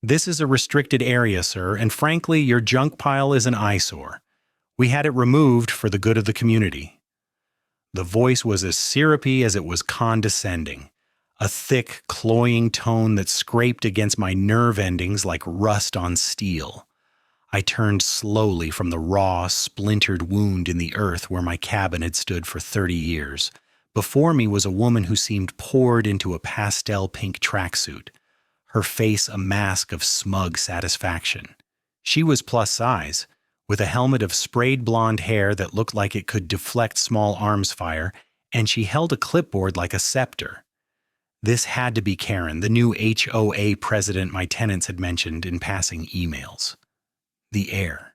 This is a restricted area, sir, and frankly, your junk pile is an eyesore. We had it removed for the good of the community." The voice was as syrupy as it was condescending, a thick, cloying tone that scraped against my nerve endings like rust on steel. I turned slowly from the raw, splintered wound in the earth where my cabin had stood for 30 years. Before me was a woman who seemed poured into a pastel pink tracksuit, her face a mask of smug satisfaction. She was plus size, with a helmet of sprayed blonde hair that looked like it could deflect small arms fire, and she held a clipboard like a scepter. This had to be Karen, the new HOA president my tenants had mentioned in passing emails. The air,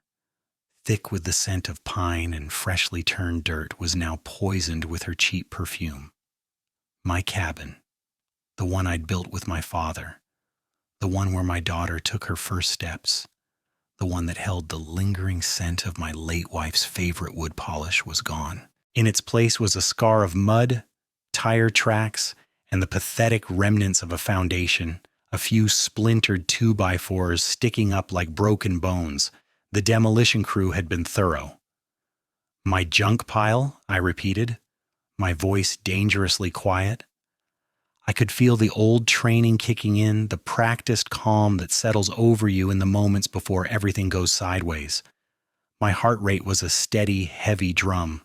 thick with the scent of pine and freshly turned dirt, was now poisoned with her cheap perfume. My cabin, the one I'd built with my father, the one where my daughter took her first steps, the one that held the lingering scent of my late wife's favorite wood polish, was gone. In its place was a scar of mud, tire tracks, and the pathetic remnants of a foundation, a few splintered 2x4s sticking up like broken bones. The demolition crew had been thorough. "My junk pile," I repeated, my voice dangerously quiet. I could feel the old training kicking in, the practiced calm that settles over you in the moments before everything goes sideways. My heart rate was a steady, heavy drum,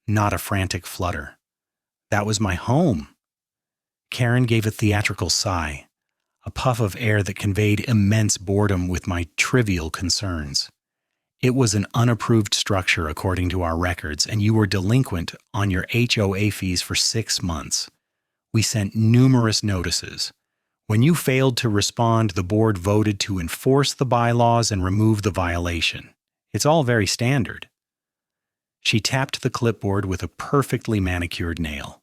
not a frantic flutter. That was my home. Karen gave a theatrical sigh, a puff of air that conveyed immense boredom with my trivial concerns. "It was an unapproved structure according to our records, and you were delinquent on your HOA fees for 6 months. We sent numerous notices. When you failed to respond, the board voted to enforce the bylaws and remove the violation. It's all very standard." She tapped the clipboard with a perfectly manicured nail.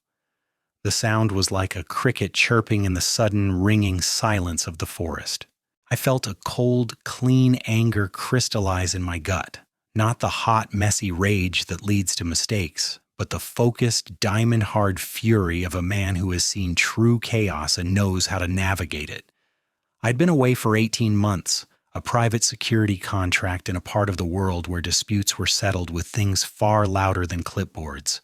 The sound was like a cricket chirping in the sudden ringing silence of the forest. I felt a cold, clean anger crystallize in my gut, not the hot, messy rage that leads to mistakes, but the focused, diamond-hard fury of a man who has seen true chaos and knows how to navigate it. I'd been away for 18 months, a private security contract in a part of the world where disputes were settled with things far louder than clipboards.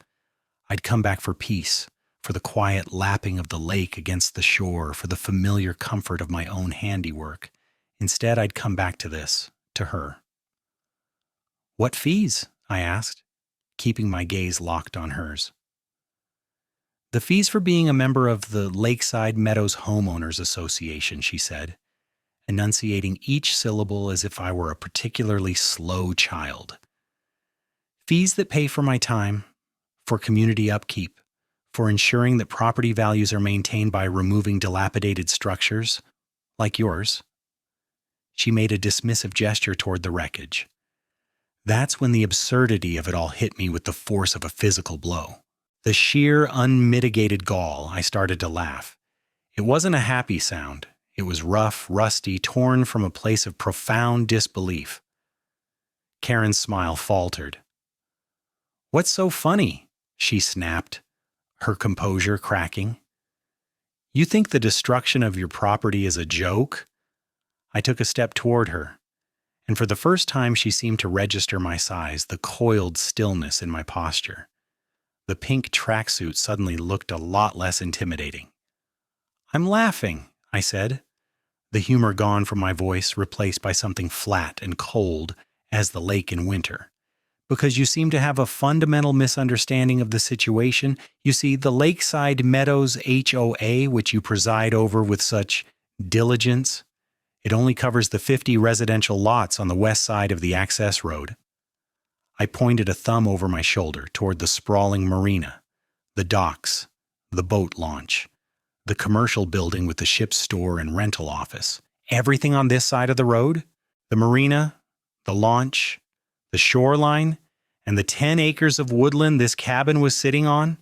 I'd come back for peace, for the quiet lapping of the lake against the shore, for the familiar comfort of my own handiwork. Instead, I'd come back to this, to her. "What fees?" I asked, keeping my gaze locked on hers. "The fees for being a member of the Lakeside Meadows Homeowners Association," she said, enunciating each syllable as if I were a particularly slow child. "Fees that pay for my time, for community upkeep, for ensuring that property values are maintained by removing dilapidated structures, like yours." She made a dismissive gesture toward the wreckage. That's when the absurdity of it all hit me with the force of a physical blow. The sheer, unmitigated gall. I started to laugh. It wasn't a happy sound. It was rough, rusty, torn from a place of profound disbelief. Karen's smile faltered. "What's so funny?" she snapped, her composure cracking. "You think the destruction of your property is a joke?" I took a step toward her, and for the first time she seemed to register my size, the coiled stillness in my posture. The pink tracksuit suddenly looked a lot less intimidating. "I'm laughing," I said, the humor gone from my voice, replaced by something flat and cold as the lake in winter. "Because you seem to have a fundamental misunderstanding of the situation. You see, the Lakeside Meadows HOA, which you preside over with such diligence, it only covers the 50 residential lots on the west side of the access road." I pointed a thumb over my shoulder toward the sprawling marina, the docks, the boat launch, the commercial building with the ship's store and rental office. "Everything on this side of the road? The marina, the launch, the shoreline, and the 10 acres of woodland this cabin was sitting on?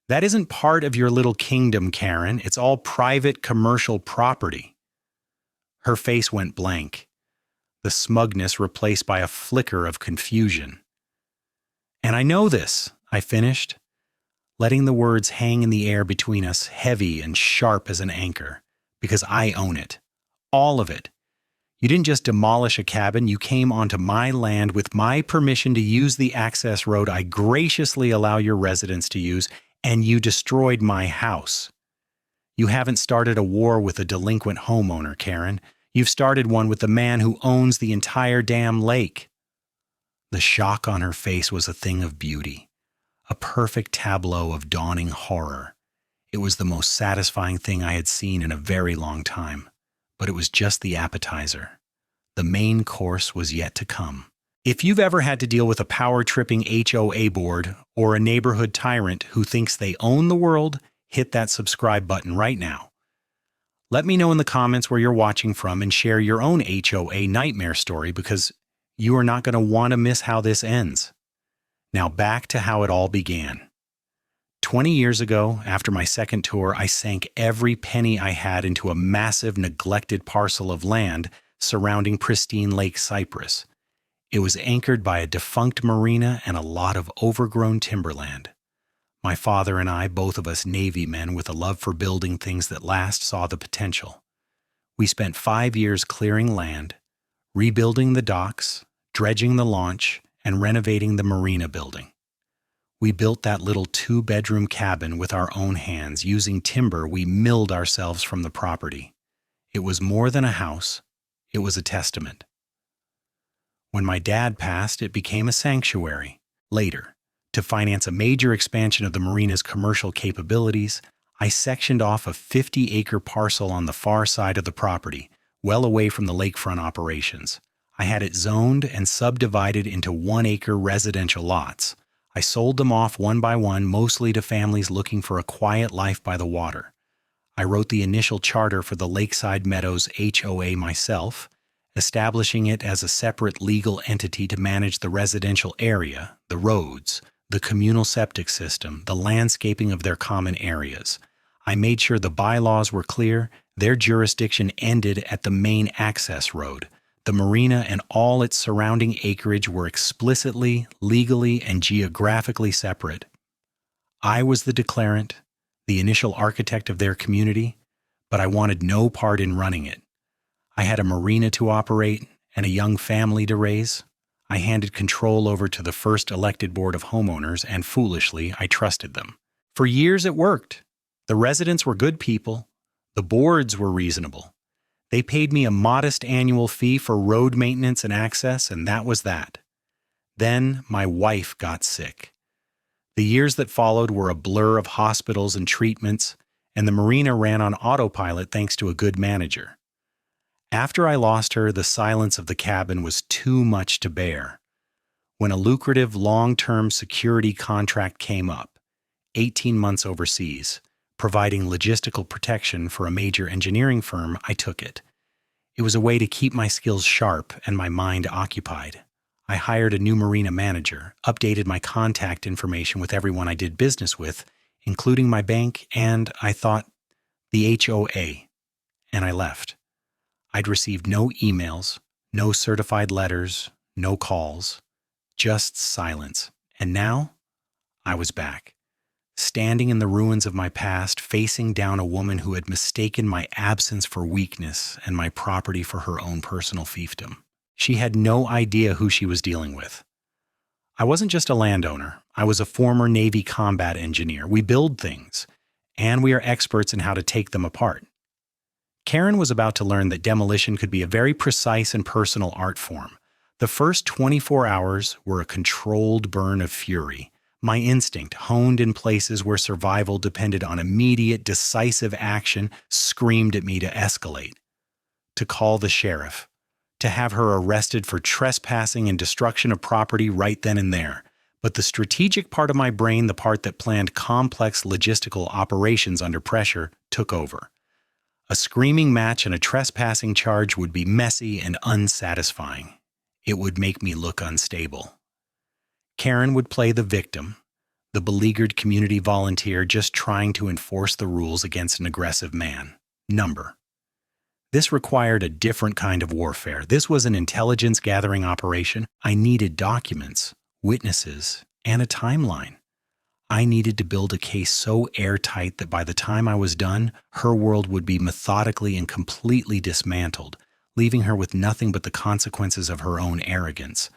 That isn't part of your little kingdom, Karen. It's all private commercial property." Her face went blank, the smugness replaced by a flicker of confusion. "And I know this," I finished, letting the words hang in the air between us, heavy and sharp as an anchor, "because I own it. All of it. You didn't just demolish a cabin, you came onto my land with my permission to use the access road I graciously allow your residents to use, and you destroyed my house. You haven't started a war with a delinquent homeowner, Karen. You've started one with the man who owns the entire damn lake." The shock on her face was a thing of beauty, a perfect tableau of dawning horror. It was the most satisfying thing I had seen in a very long time, but it was just the appetizer. The main course was yet to come. If you've ever had to deal with a power-tripping HOA board or a neighborhood tyrant who thinks they own the world, hit that subscribe button right now. Let me know in the comments where you're watching from and share your own HOA nightmare story, because you are not going to want to miss how this ends. Now back to how it all began. 20 years ago, after my second tour, I sank every penny I had into a massive, neglected parcel of land surrounding pristine Lake Cypress. It was anchored by a defunct marina and a lot of overgrown timberland. My father and I, both of us Navy men with a love for building things that last, saw the potential. We spent 5 years clearing land, rebuilding the docks, dredging the launch, and renovating the marina building. We built that little 2-bedroom cabin with our own hands, using timber we milled ourselves from the property. It was more than a house, it was a testament. When my dad passed, it became a sanctuary. Later, to finance a major expansion of the marina's commercial capabilities, I sectioned off a 50-acre parcel on the far side of the property, well away from the lakefront operations. I had it zoned and subdivided into 1-acre residential lots. I sold them off one by one, mostly to families looking for a quiet life by the water. I wrote the initial charter for the Lakeside Meadows HOA myself, establishing it as a separate legal entity to manage the residential area, the roads, the communal septic system, the landscaping of their common areas. I made sure the bylaws were clear. Their jurisdiction ended at the main access road. The marina and all its surrounding acreage were explicitly, legally, and geographically separate. I was the declarant, the initial architect of their community, but I wanted no part in running it. I had a marina to operate and a young family to raise. I handed control over to the first elected board of homeowners, and foolishly, I trusted them. For years it worked. The residents were good people. The boards were reasonable. They paid me a modest annual fee for road maintenance and access, and that was that. Then my wife got sick. The years that followed were a blur of hospitals and treatments, and the marina ran on autopilot thanks to a good manager. After I lost her, the silence of the cabin was too much to bear. When a lucrative long-term security contract came up, 18 months overseas, providing logistical protection for a major engineering firm, I took it. It was a way to keep my skills sharp and my mind occupied. I hired a new marina manager, updated my contact information with everyone I did business with, including my bank, and I thought, the HOA, and I left. I'd received no emails, no certified letters, no calls, just silence. And now, I was back, standing in the ruins of my past, facing down a woman who had mistaken my absence for weakness and my property for her own personal fiefdom. She had no idea who she was dealing with. I wasn't just a landowner. I was a former Navy combat engineer. We build things, and we are experts in how to take them apart. Karen was about to learn that demolition could be a very precise and personal art form. The first 24 hours were a controlled burn of fury. My instinct, honed in places where survival depended on immediate, decisive action, screamed at me to escalate, to call the sheriff, to have her arrested for trespassing and destruction of property right then and there. But the strategic part of my brain, the part that planned complex logistical operations under pressure, took over. A screaming match and a trespassing charge would be messy and unsatisfying. It would make me look unstable. Karen would play the victim, the beleaguered community volunteer just trying to enforce the rules against an aggressive man. Number. This required a different kind of warfare. This was an intelligence-gathering operation. I needed documents, witnesses, and a timeline. I needed to build a case so airtight that by the time I was done, her world would be methodically and completely dismantled, leaving her with nothing but the consequences of her own arrogance.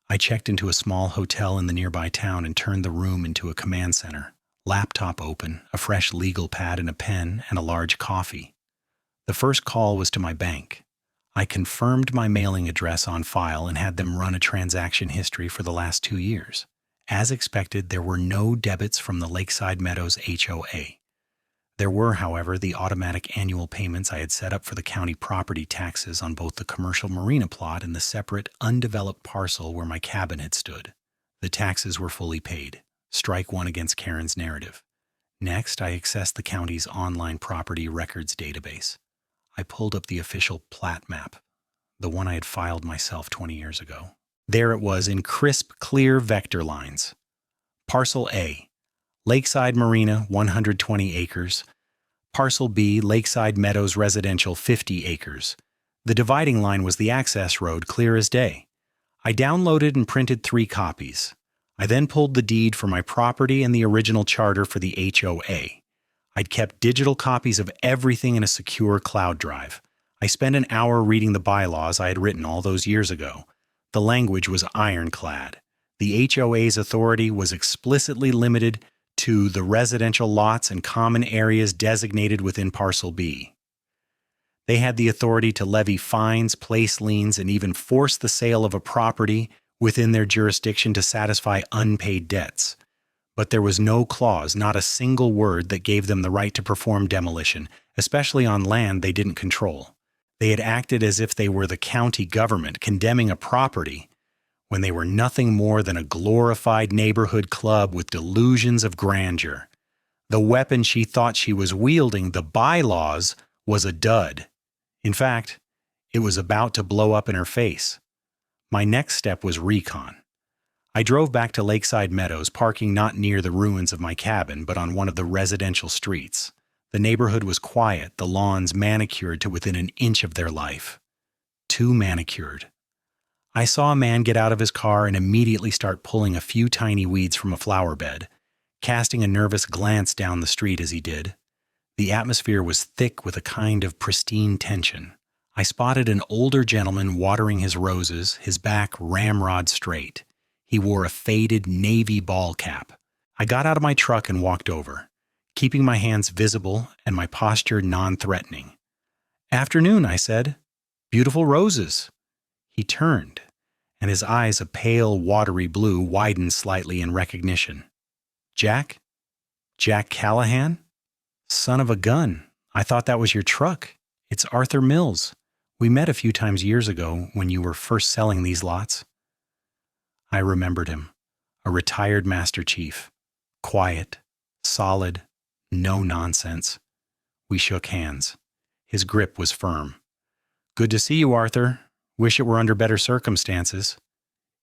I checked into a small hotel in the nearby town and turned the room into a command center. Laptop open, a fresh legal pad and a pen, and a large coffee. The first call was to my bank. I confirmed my mailing address on file and had them run a transaction history for the last 2 years. As expected, there were no debits from the Lakeside Meadows HOA. There were, however, the automatic annual payments I had set up for the county property taxes on both the commercial marina plot and the separate, undeveloped parcel where my cabin had stood. The taxes were fully paid. Strike one against Karen's narrative. Next, I accessed the county's online property records database. I pulled up the official plat map, the one I had filed myself 20 years ago. There it was in crisp, clear vector lines. Parcel A, Lakeside Marina, 120 acres. Parcel B, Lakeside Meadows Residential, 50 acres. The dividing line was the access road, clear as day. I downloaded and printed 3 copies. I then pulled the deed for my property and the original charter for the HOA. I'd kept digital copies of everything in a secure cloud drive. I spent an hour reading the bylaws I had written all those years ago. The language was ironclad. The HOA's authority was explicitly limited to the residential lots and common areas designated within Parcel B. They had the authority to levy fines, place liens, and even force the sale of a property within their jurisdiction to satisfy unpaid debts. But there was no clause, not a single word that gave them the right to perform demolition, especially on land they didn't control. They had acted as if they were the county government condemning a property when they were nothing more than a glorified neighborhood club with delusions of grandeur. The weapon she thought she was wielding, the bylaws, was a dud. In fact, it was about to blow up in her face. My next step was recon. I drove back to Lakeside Meadows, parking not near the ruins of my cabin, but on one of the residential streets. The neighborhood was quiet, the lawns manicured to within an inch of their life. Too manicured. I saw a man get out of his car and immediately start pulling a few tiny weeds from a flower bed, casting a nervous glance down the street as he did. The atmosphere was thick with a kind of pristine tension. I spotted an older gentleman watering his roses, his back ramrod straight. He wore a faded navy ball cap. I got out of my truck and walked over, keeping my hands visible and my posture non-threatening. "Afternoon," I said. "Beautiful roses." He turned, and his eyes, a pale, watery blue, widened slightly in recognition. "Jack? Jack Callahan? Son of a gun. I thought that was your truck. It's Arthur Mills. We met a few times years ago when you were first selling these lots." I remembered him, a retired Master Chief. Quiet, solid, no nonsense. We shook hands. His grip was firm. "Good to see you, Arthur. Wish it were under better circumstances."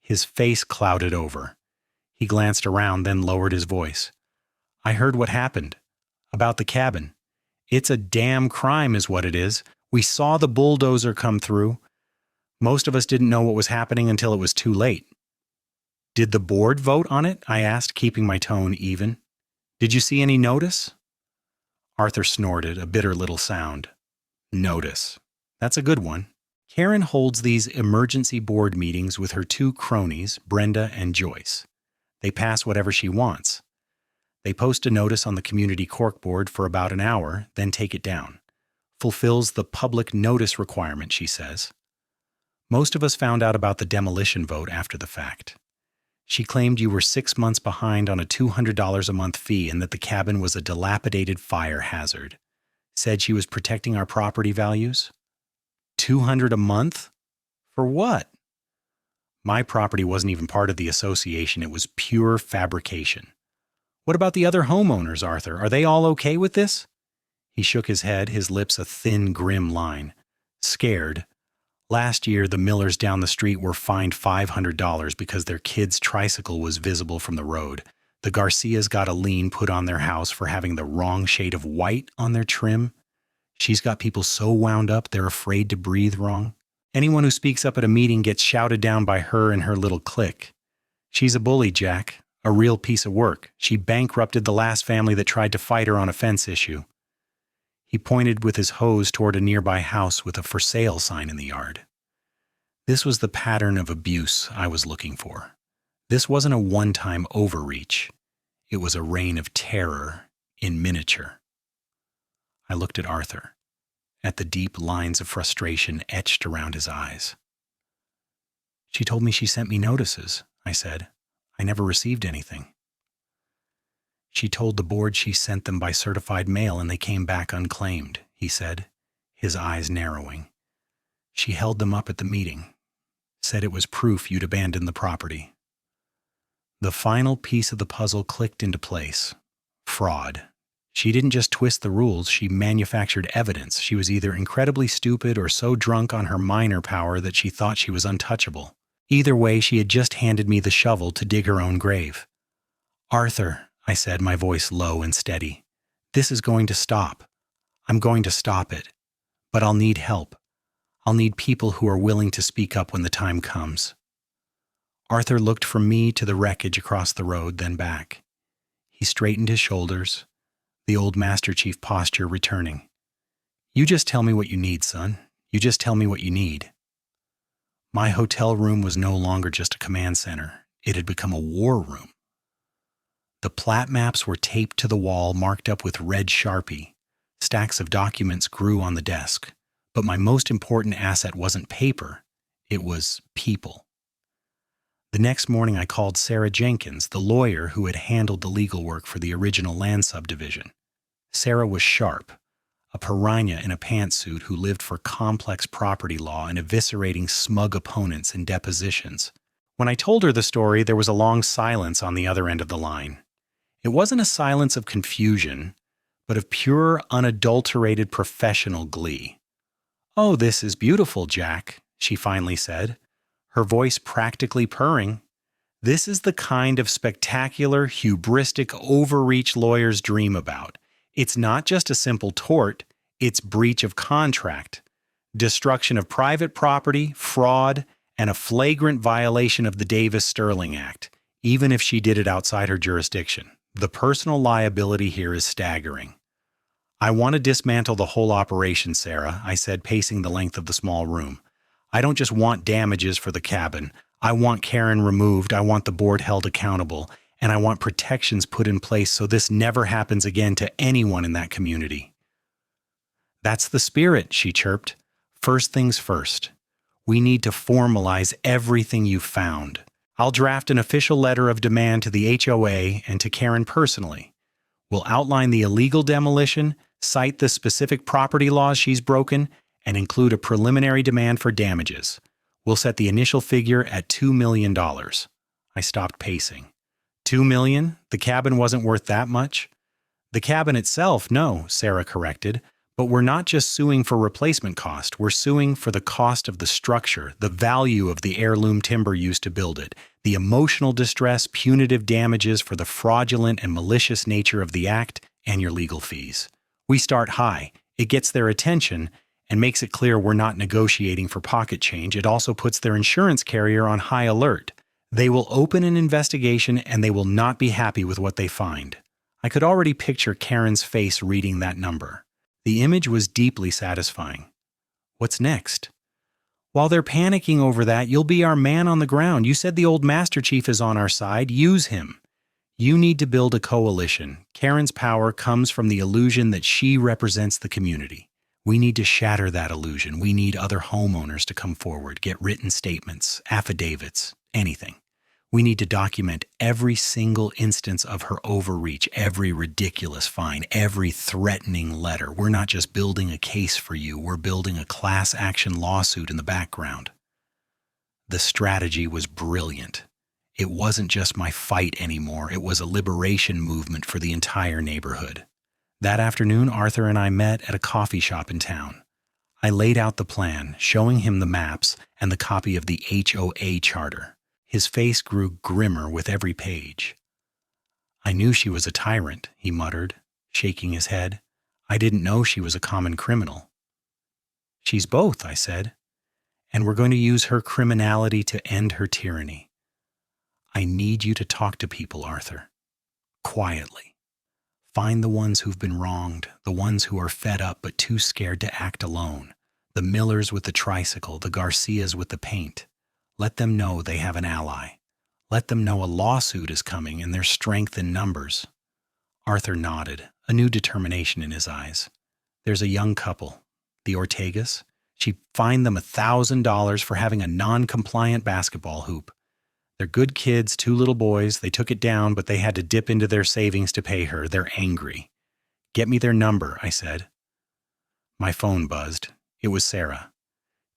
His face clouded over. He glanced around, then lowered his voice. "I heard what happened. About the cabin. It's a damn crime is what it is. We saw the bulldozer come through. Most of us didn't know what was happening until it was too late." "Did the board vote on it?" I asked, keeping my tone even. "Did you see any notice?" Arthur snorted, a bitter little sound. "Notice. That's a good one. Karen holds these emergency board meetings with her 2 cronies, Brenda and Joyce. They pass whatever she wants. They post a notice on the community corkboard for about an hour, then take it down. Fulfills the public notice requirement, she says. Most of us found out about the demolition vote after the fact. She claimed you were 6 months behind on a $200 a month fee and that the cabin was a dilapidated fire hazard. Said she was protecting our property values. $200 a month? For what? My property wasn't even part of the association. It was pure fabrication. What about the other homeowners, Arthur? Are they all okay with this? He shook his head, his lips a thin, grim line. Scared. Last year, the Millers down the street were fined $500 because their kid's tricycle was visible from the road. The Garcias got a lien put on their house for having the wrong shade of white on their trim. She's got people so wound up they're afraid to breathe wrong. Anyone who speaks up at a meeting gets shouted down by her and her little clique. She's a bully, Jack. A real piece of work. She bankrupted the last family that tried to fight her on a fence issue. He pointed with his hose toward a nearby house with a for sale sign in the yard. This was the pattern of abuse I was looking for. This wasn't a one-time overreach. It was a reign of terror in miniature. I looked at Arthur, at the deep lines of frustration etched around his eyes. "She told me she sent me notices," I said. "I never received anything." "She told the board she sent them by certified mail and they came back unclaimed," he said, his eyes narrowing. "She held them up at the meeting, said it was proof you'd abandoned the property." The final piece of the puzzle clicked into place. Fraud. She didn't just twist the rules, she manufactured evidence. She was either incredibly stupid or so drunk on her minor power that she thought she was untouchable. Either way, she had just handed me the shovel to dig her own grave. "Arthur," I said, my voice low and steady, "this is going to stop. I'm going to stop it. But I'll need help. I'll need people who are willing to speak up when the time comes." Arthur looked from me to the wreckage across the road, then back. He straightened his shoulders, the old Master Chief posture returning. "You just tell me what you need, son. You just tell me what you need." My hotel room was no longer just a command center. It had become a war room. The plat maps were taped to the wall, marked up with red Sharpie. Stacks of documents grew on the desk. But my most important asset wasn't paper. It was people. The next morning I called Sarah Jenkins, the lawyer who had handled the legal work for the original land subdivision. Sarah was sharp, a piranha in a pantsuit who lived for complex property law and eviscerating smug opponents in depositions. When I told her the story, there was a long silence on the other end of the line. It wasn't a silence of confusion, but of pure, unadulterated professional glee. "Oh, this is beautiful, Jack," she finally said, her voice practically purring. "This is the kind of spectacular, hubristic overreach lawyers dream about. It's not just a simple tort, it's breach of contract, destruction of private property, fraud, and a flagrant violation of the Davis-Sterling Act, even if she did it outside her jurisdiction. The personal liability here is staggering." "I want to dismantle the whole operation, Sarah," I said, pacing the length of the small room. "I don't just want damages for the cabin. I want Karen removed, I want the board held accountable, and I want protections put in place so this never happens again to anyone in that community." "That's the spirit," she chirped. "First things first. We need to formalize everything you've found. I'll draft an official letter of demand to the HOA and to Karen personally. We'll outline the illegal demolition, cite the specific property laws she's broken, and include a preliminary demand for damages. We'll set the initial figure at $2 million. I stopped pacing. $2 million? The cabin wasn't worth that much? "The cabin itself, no," Sarah corrected. "But we're not just suing for replacement cost. We're suing for the cost of the structure, the value of the heirloom timber used to build it, the emotional distress, punitive damages for the fraudulent and malicious nature of the act, and your legal fees. We start high. It gets their attention and makes it clear we're not negotiating for pocket change. It also puts their insurance carrier on high alert. They will open an investigation and they will not be happy with what they find." I could already picture Karen's face reading that number. The image was deeply satisfying. "What's next?" "While they're panicking over that, you'll be our man on the ground. You said the old Master Chief is on our side. Use him. You need to build a coalition. Karen's power comes from the illusion that she represents the community. We need to shatter that illusion. We need other homeowners to come forward, get written statements, affidavits, anything. We need to document every single instance of her overreach, every ridiculous fine, every threatening letter. We're not just building a case for you, we're building a class action lawsuit in the background." The strategy was brilliant. It wasn't just my fight anymore, it was a liberation movement for the entire neighborhood. That afternoon, Arthur and I met at a coffee shop in town. I laid out the plan, showing him the maps and the copy of the HOA charter. His face grew grimmer with every page. "I knew she was a tyrant," he muttered, shaking his head. "I didn't know she was a common criminal." "She's both," I said, "and we're going to use her criminality to end her tyranny. I need you to talk to people, Arthur. Quietly. Find the ones who've been wronged, the ones who are fed up but too scared to act alone. The Millers with the tricycle, the Garcias with the paint. Let them know they have an ally. Let them know a lawsuit is coming and there's strength in numbers. Arthur nodded, a new determination in his eyes. There's a young couple, the Ortegas. She fined them $1,000 for having a non-compliant basketball hoop. They're good kids, 2 little boys. They took it down, but they had to dip into their savings to pay her. They're angry. Get me their number, I said. My phone buzzed. It was Sarah.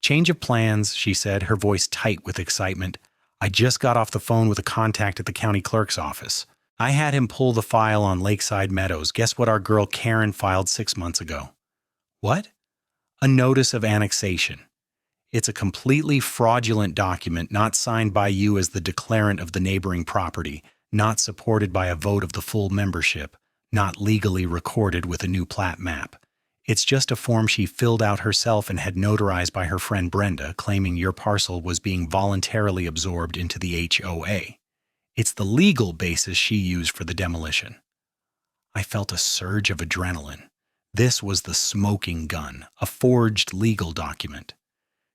Change of plans, she said, her voice tight with excitement. I just got off the phone with a contact at the county clerk's office. I had him pull the file on Lakeside Meadows. Guess what our girl Karen filed 6 months ago? What? A notice of annexation. It's a completely fraudulent document not signed by you as the declarant of the neighboring property, not supported by a vote of the full membership, not legally recorded with a new plat map. It's just a form she filled out herself and had notarized by her friend Brenda, claiming your parcel was being voluntarily absorbed into the HOA. It's the legal basis she used for the demolition. I felt a surge of adrenaline. This was the smoking gun, a forged legal document.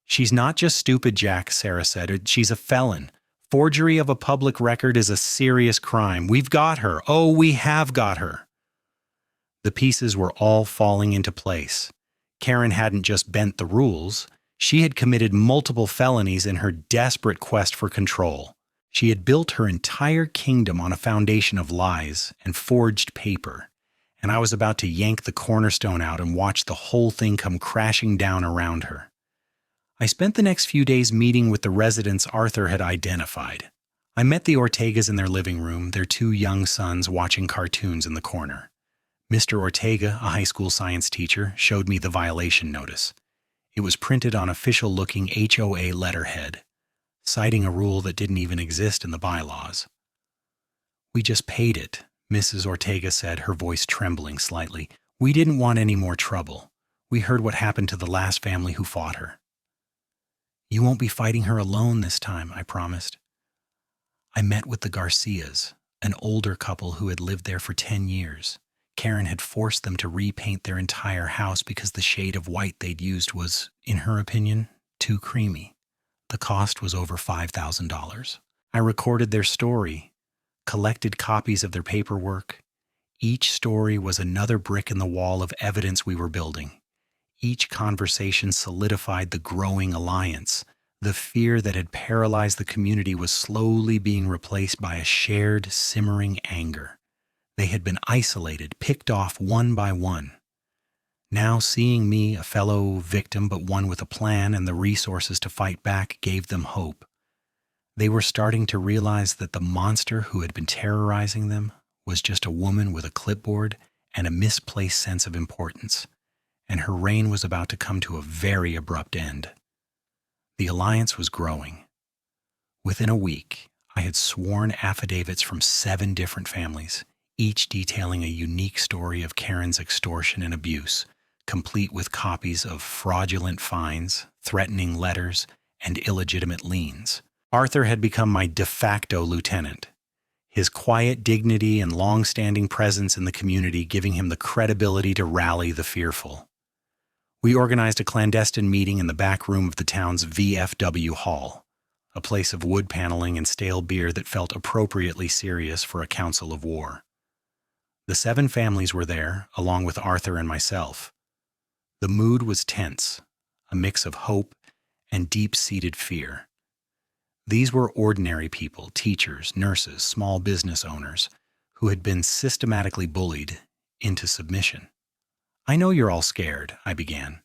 She's not just stupid, Jack, Sarah said. She's a felon. Forgery of a public record is a serious crime. We've got her. Oh, we have got her. The pieces were all falling into place. Karen hadn't just bent the rules. She had committed multiple felonies in her desperate quest for control. She had built her entire kingdom on a foundation of lies and forged paper. And I was about to yank the cornerstone out and watch the whole thing come crashing down around her. I spent the next few days meeting with the residents Arthur had identified. I met the Ortegas in their living room, their 2 young sons watching cartoons in the corner. Mr. Ortega, a high school science teacher, showed me the violation notice. It was printed on official-looking HOA letterhead, citing a rule that didn't even exist in the bylaws. We just paid it, Mrs. Ortega said, her voice trembling slightly. We didn't want any more trouble. We heard what happened to the last family who fought her. You won't be fighting her alone this time, I promised. I met with the Garcias, an older couple who had lived there for 10 years. Karen had forced them to repaint their entire house because the shade of white they'd used was, in her opinion, too creamy. The cost was over $5,000. I recorded their story, collected copies of their paperwork. Each story was another brick in the wall of evidence we were building. Each conversation solidified the growing alliance. The fear that had paralyzed the community was slowly being replaced by a shared, simmering anger. They had been isolated, picked off one by one. Now seeing me, a fellow victim but one with a plan and the resources to fight back, gave them hope. They were starting to realize that the monster who had been terrorizing them was just a woman with a clipboard and a misplaced sense of importance, and her reign was about to come to a very abrupt end. The alliance was growing. Within a week, I had sworn affidavits from 7 different families, each detailing a unique story of Karen's extortion and abuse, complete with copies of fraudulent fines, threatening letters, and illegitimate liens. Arthur had become my de facto lieutenant, his quiet dignity and long-standing presence in the community giving him the credibility to rally the fearful. We organized a clandestine meeting in the back room of the town's VFW hall, a place of wood paneling and stale beer that felt appropriately serious for a council of war. The 7 families were there, along with Arthur and myself. The mood was tense, a mix of hope and deep-seated fear. These were ordinary people, teachers, nurses, small business owners, who had been systematically bullied into submission. I know you're all scared, I began,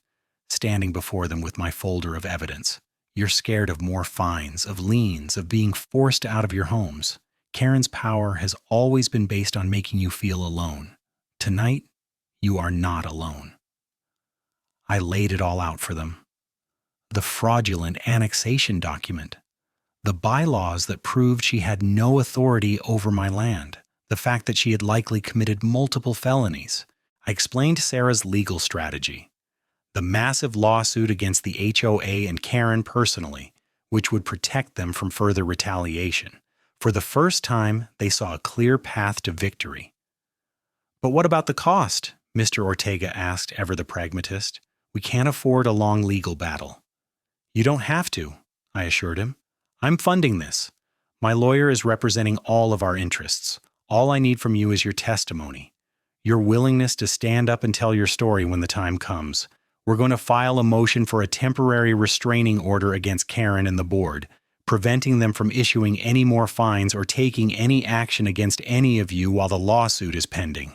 standing before them with my folder of evidence. You're scared of more fines, of liens, of being forced out of your homes. Karen's power has always been based on making you feel alone. Tonight, you are not alone. I laid it all out for them. The fraudulent annexation document, the bylaws that proved she had no authority over my land, the fact that she had likely committed multiple felonies. I explained Sarah's legal strategy, the massive lawsuit against the HOA and Karen personally, which would protect them from further retaliation. For the first time, they saw a clear path to victory. But what about the cost? Mr. Ortega asked, ever the pragmatist. We can't afford a long legal battle. You don't have to, I assured him. I'm funding this. My lawyer is representing all of our interests. All I need from you is your testimony. Your willingness to stand up and tell your story when the time comes. We're going to file a motion for a temporary restraining order against Karen and the board, preventing them from issuing any more fines or taking any action against any of you while the lawsuit is pending.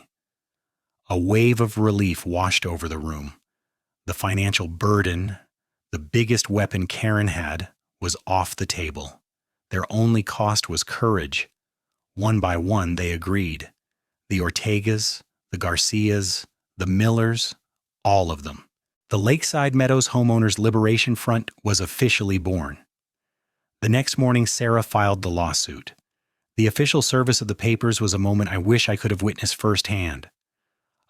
A wave of relief washed over the room. The financial burden, the biggest weapon Karen had, was off the table. Their only cost was courage. One by one, they agreed. The Ortegas, the Garcias, the Millers, all of them. The Lakeside Meadows Homeowners Liberation Front was officially born. The next morning, Sarah filed the lawsuit. The official service of the papers was a moment I wish I could have witnessed firsthand.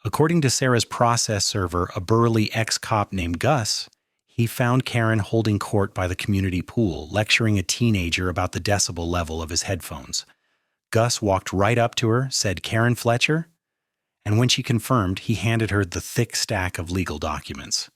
According to Sarah's process server, a burly ex-cop named Gus, he found Karen holding court by the community pool, lecturing a teenager about the decibel level of his headphones. Gus walked right up to her, said, "Karen Fletcher?" And when she confirmed, he handed her the thick stack of legal documents.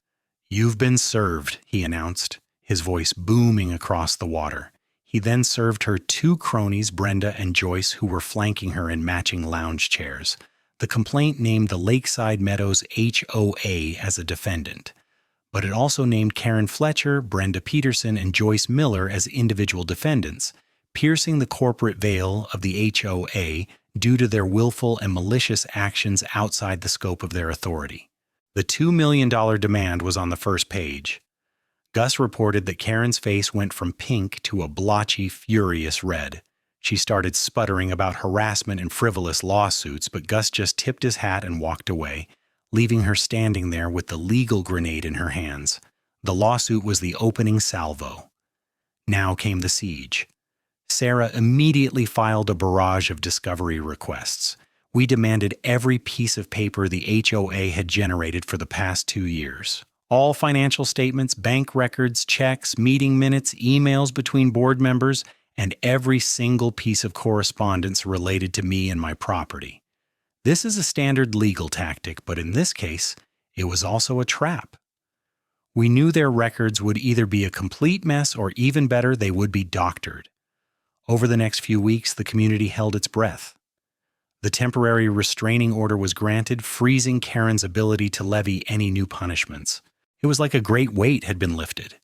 "You've been served," he announced, his voice booming across the water. He then served her two cronies, Brenda and Joyce, who were flanking her in matching lounge chairs. The complaint named the Lakeside Meadows HOA as a defendant, but it also named Karen Fletcher, Brenda Peterson, and Joyce Miller as individual defendants, piercing the corporate veil of the HOA due to their willful and malicious actions outside the scope of their authority. The $2 million demand was on the first page. Gus reported that Karen's face went from pink to a blotchy, furious red. She started sputtering about harassment and frivolous lawsuits, but Gus just tipped his hat and walked away, leaving her standing there with the legal grenade in her hands. The lawsuit was the opening salvo. Now came the siege. Sarah immediately filed a barrage of discovery requests. We demanded every piece of paper the HOA had generated for the past 2 years. All financial statements, bank records, checks, meeting minutes, emails between board members, and every single piece of correspondence related to me and my property. This is a standard legal tactic, but in this case, it was also a trap. We knew their records would either be a complete mess or, even better, they would be doctored. Over the next few weeks, the community held its breath. The temporary restraining order was granted, freezing Karen's ability to levy any new punishments. It was like a great weight had been lifted.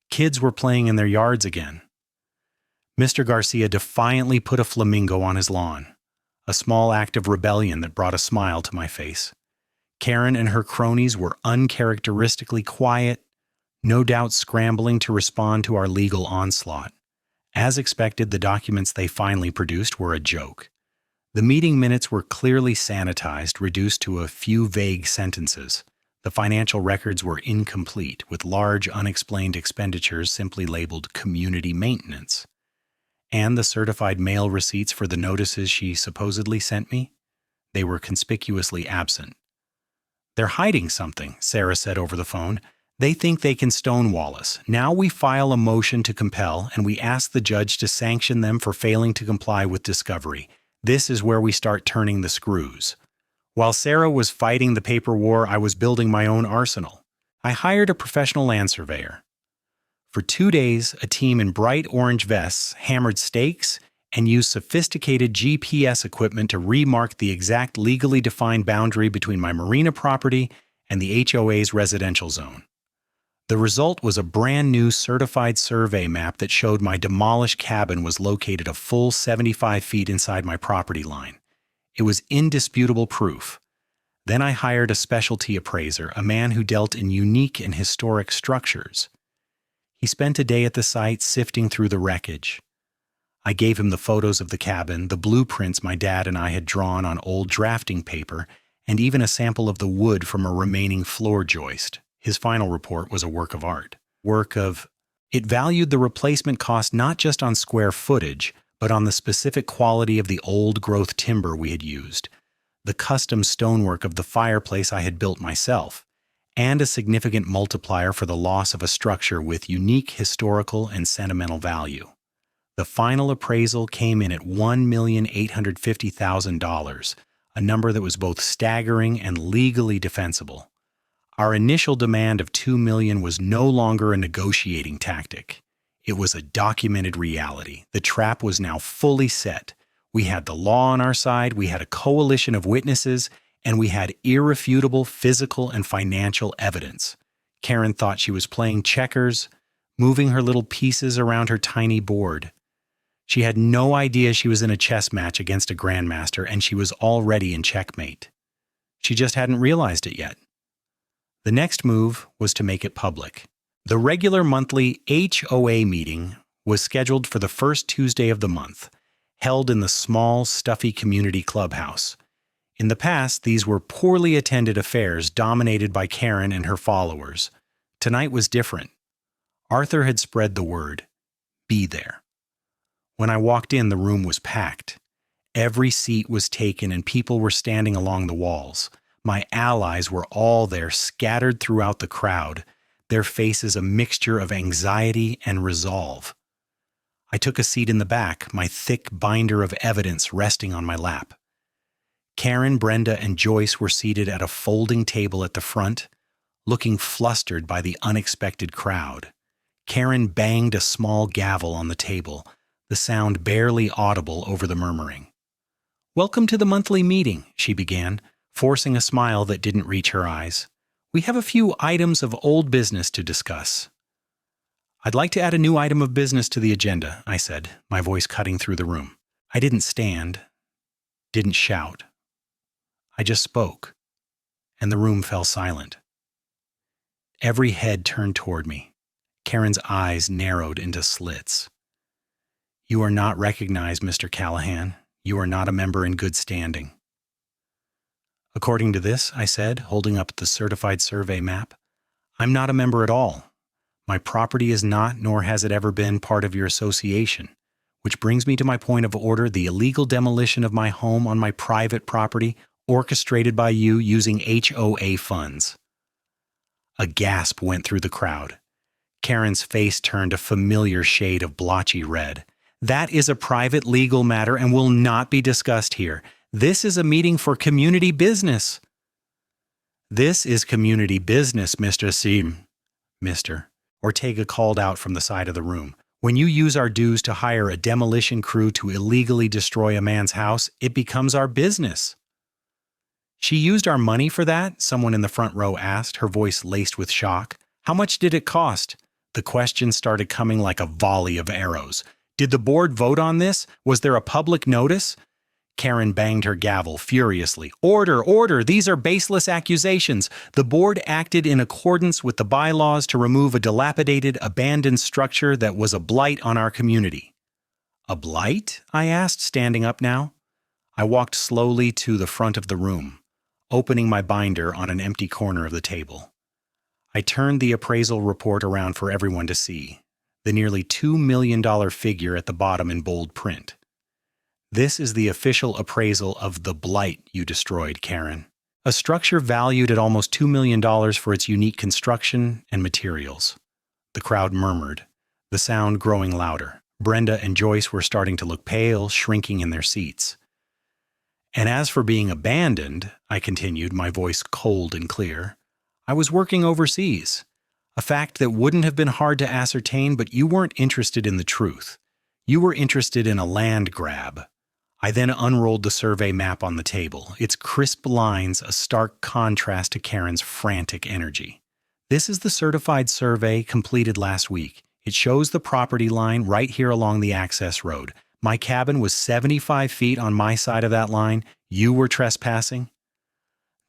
Kids were playing in their yards again. Mr. Garcia defiantly put a flamingo on his lawn, a small act of rebellion that brought a smile to my face. Karen and her cronies were uncharacteristically quiet, no doubt scrambling to respond to our legal onslaught. As expected, the documents they finally produced were a joke. The meeting minutes were clearly sanitized, reduced to a few vague sentences. The financial records were incomplete, with large unexplained expenditures simply labeled community maintenance. And the certified mail receipts for the notices she supposedly sent me? They were conspicuously absent. "They're hiding something," Sarah said over the phone. "They think they can stonewall us. Now we file a motion to compel, and we ask the judge to sanction them for failing to comply with discovery. This is where we start turning the screws." While Sarah was fighting the paper war, I was building my own arsenal. I hired a professional land surveyor. For 2 days, a team in bright orange vests hammered stakes and used sophisticated GPS equipment to remark the exact legally defined boundary between my Marina property and the HOA's residential zone. The result was a brand new certified survey map that showed my demolished cabin was located a full 75 feet inside my property line. It was indisputable proof. Then I hired a specialty appraiser, a man who dealt in unique and historic structures. He spent a day at the site sifting through the wreckage. I gave him the photos of the cabin, the blueprints my dad and I had drawn on old drafting paper, and even a sample of the wood from a remaining floor joist. His final report was a work of art. It valued the replacement cost not just on square footage, but on the specific quality of the old-growth timber we had used, the custom stonework of the fireplace I had built myself, and a significant multiplier for the loss of a structure with unique historical and sentimental value. The final appraisal came in at $1,850,000, a number that was both staggering and legally defensible. Our initial demand of $2 million was no longer a negotiating tactic. It was a documented reality. The trap was now fully set. We had the law on our side, we had a coalition of witnesses, and we had irrefutable physical and financial evidence. Karen thought she was playing checkers, moving her little pieces around her tiny board. She had no idea she was in a chess match against a grandmaster, and she was already in checkmate. She just hadn't realized it yet. The next move was to make it public. The regular monthly HOA meeting was scheduled for the first Tuesday of the month, held in the small, stuffy community clubhouse. In the past, these were poorly attended affairs dominated by Karen and her followers. Tonight was different. Arthur had spread the word. Be there. When I walked in, the room was packed. Every seat was taken and people were standing along the walls. My allies were all there, scattered throughout the crowd, their faces a mixture of anxiety and resolve. I took a seat in the back, my thick binder of evidence resting on my lap. Karen, Brenda, and Joyce were seated at a folding table at the front, looking flustered by the unexpected crowd. Karen banged a small gavel on the table, the sound barely audible over the murmuring. "Welcome to the monthly meeting," she began, forcing a smile that didn't reach her eyes. "We have a few items of old business to discuss." "I'd like to add a new item of business to the agenda," I said, my voice cutting through the room. I didn't stand, didn't shout. I just spoke, and the room fell silent. Every head turned toward me. Karen's eyes narrowed into slits. "You are not recognized, Mr. Callahan. You are not a member in good standing." "According to this," I said, holding up the certified survey map, "I'm not a member at all. My property is not, nor has it ever been, part of your association, which brings me to my point of order, the illegal demolition of my home on my private property, orchestrated by you using HOA funds." A gasp went through the crowd. Karen's face turned a familiar shade of blotchy red. "That is a private legal matter and will not be discussed here. This is a meeting for community business." "This is community business, Mr. Sim." "Mr." Ortega called out from the side of the room. "When you use our dues to hire a demolition crew to illegally destroy a man's house, it becomes our business." "She used our money for that?" someone in the front row asked, her voice laced with shock. "How much did it cost?" The questions started coming like a volley of arrows. "Did the board vote on this? Was there a public notice?" Karen banged her gavel furiously. "Order, order! These are baseless accusations. The board acted in accordance with the bylaws to remove a dilapidated, abandoned structure that was a blight on our community." "A blight?" I asked, standing up now. I walked slowly to the front of the room, opening my binder on an empty corner of the table. I turned the appraisal report around for everyone to see, the nearly $2 million figure at the bottom in bold print. "This is the official appraisal of the blight you destroyed, Karen. A structure valued at almost $2 million for its unique construction and materials." The crowd murmured, the sound growing louder. Brenda and Joyce were starting to look pale, shrinking in their seats. "And as for being abandoned," I continued, my voice cold and clear, "I was working overseas. A fact that wouldn't have been hard to ascertain, but you weren't interested in the truth. You were interested in a land grab." I then unrolled the survey map on the table, its crisp lines a stark contrast to Karen's frantic energy. "This is the certified survey completed last week. It shows the property line right here along the access road. My cabin was 75 feet on my side of that line. You were trespassing."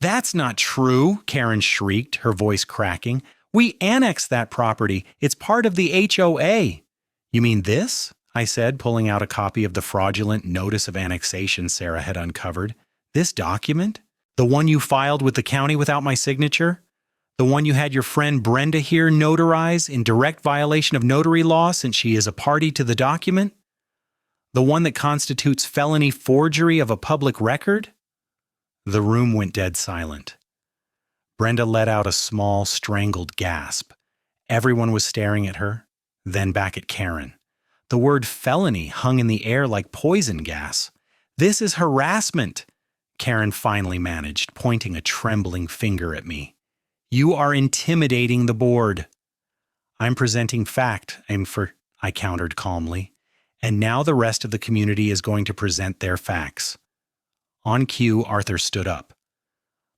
"That's not true," Karen shrieked, her voice cracking. "We annexed that property. It's part of the HOA." "You mean this?" I said, pulling out a copy of the fraudulent notice of annexation Sarah had uncovered. "This document? The one you filed with the county without my signature? The one you had your friend Brenda here notarize in direct violation of notary law since she is a party to the document? The one that constitutes felony forgery of a public record?" The room went dead silent. Brenda let out a small, strangled gasp. Everyone was staring at her, then back at Karen. The word felony hung in the air like poison gas. "This is harassment." Karen finally managed, pointing a trembling finger at me. "You are intimidating the board." "I'm presenting fact, I countered calmly. "And now the rest of the community is going to present their facts." On cue, Arthur stood up.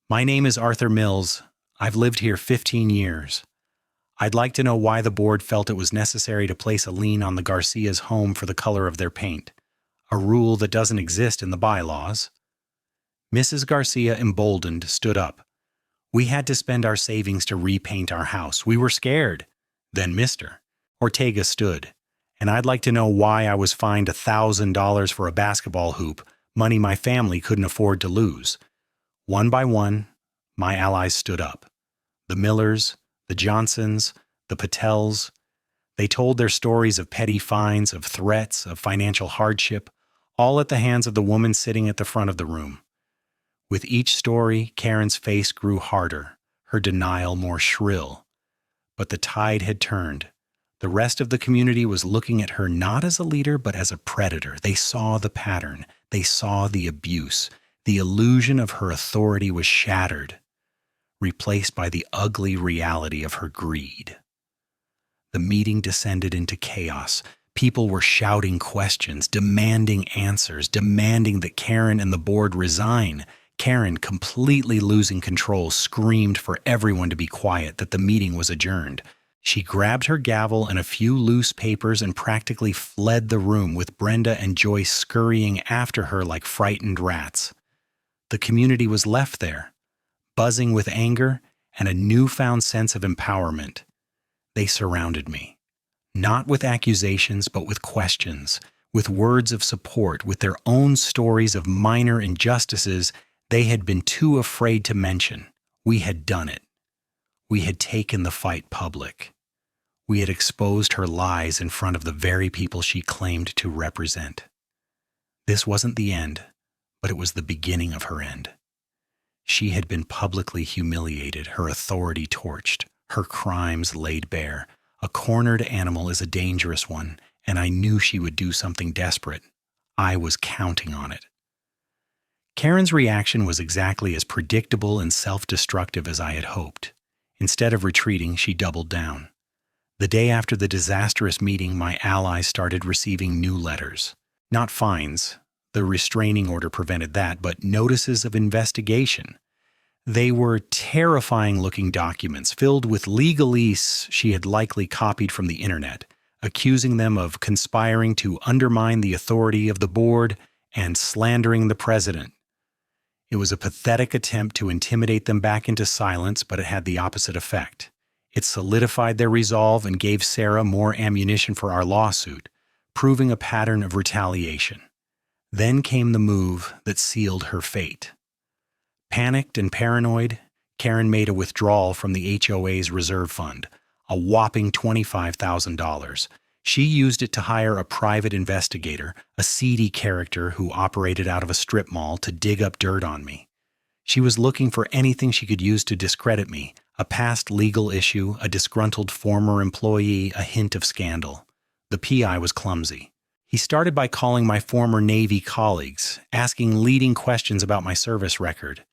"My name is Arthur Mills. I've lived here 15 years. I'd like to know why the board felt it was necessary to place a lien on the Garcias' home for the color of their paint, a rule that doesn't exist in the bylaws." Mrs. Garcia, emboldened, stood up. "We had to spend our savings to repaint our house. We were scared." Then Mr. Ortega stood. "And I'd like to know why I was fined $1,000 for a basketball hoop, money my family couldn't afford to lose." One by one, my allies stood up. The Millers, the Johnsons, the Patels. They told their stories of petty fines, of threats, of financial hardship, all at the hands of the woman sitting at the front of the room. With each story, Karen's face grew harder, her denial more shrill. But the tide had turned. The rest of the community was looking at her not as a leader, but as a predator. They saw the pattern. They saw the abuse. The illusion of her authority was shattered, replaced by the ugly reality of her greed. The meeting descended into chaos. People were shouting questions, demanding answers, demanding that Karen and the board resign. Karen, completely losing control, screamed for everyone to be quiet, that the meeting was adjourned. She grabbed her gavel and a few loose papers and practically fled the room, with Brenda and Joyce scurrying after her like frightened rats. The community was left there, buzzing with anger and a newfound sense of empowerment. They surrounded me, not with accusations, but with questions, with words of support, with their own stories of minor injustices they had been too afraid to mention. We had done it. We had taken the fight public. We had exposed her lies in front of the very people she claimed to represent. This wasn't the end, but it was the beginning of her end. She had been publicly humiliated, her authority torched, her crimes laid bare. A cornered animal is a dangerous one, and I knew she would do something desperate. I was counting on it. Karen's reaction was exactly as predictable and self-destructive as I had hoped. Instead of retreating, she doubled down. The day after the disastrous meeting, my allies started receiving new letters. Not fines. The restraining order prevented that, but notices of investigation. They were terrifying-looking documents filled with legalese she had likely copied from the internet, accusing them of conspiring to undermine the authority of the board and slandering the president. It was a pathetic attempt to intimidate them back into silence, but it had the opposite effect. It solidified their resolve and gave Sarah more ammunition for our lawsuit, proving a pattern of retaliation. Then came the move that sealed her fate. Panicked and paranoid, Karen made a withdrawal from the HOA's reserve fund, a whopping $25,000. She used it to hire a private investigator, a seedy character who operated out of a strip mall, to dig up dirt on me. She was looking for anything she could use to discredit me, a past legal issue, a disgruntled former employee, a hint of scandal. The PI was clumsy. He started by calling my former Navy colleagues, asking leading questions about my service record.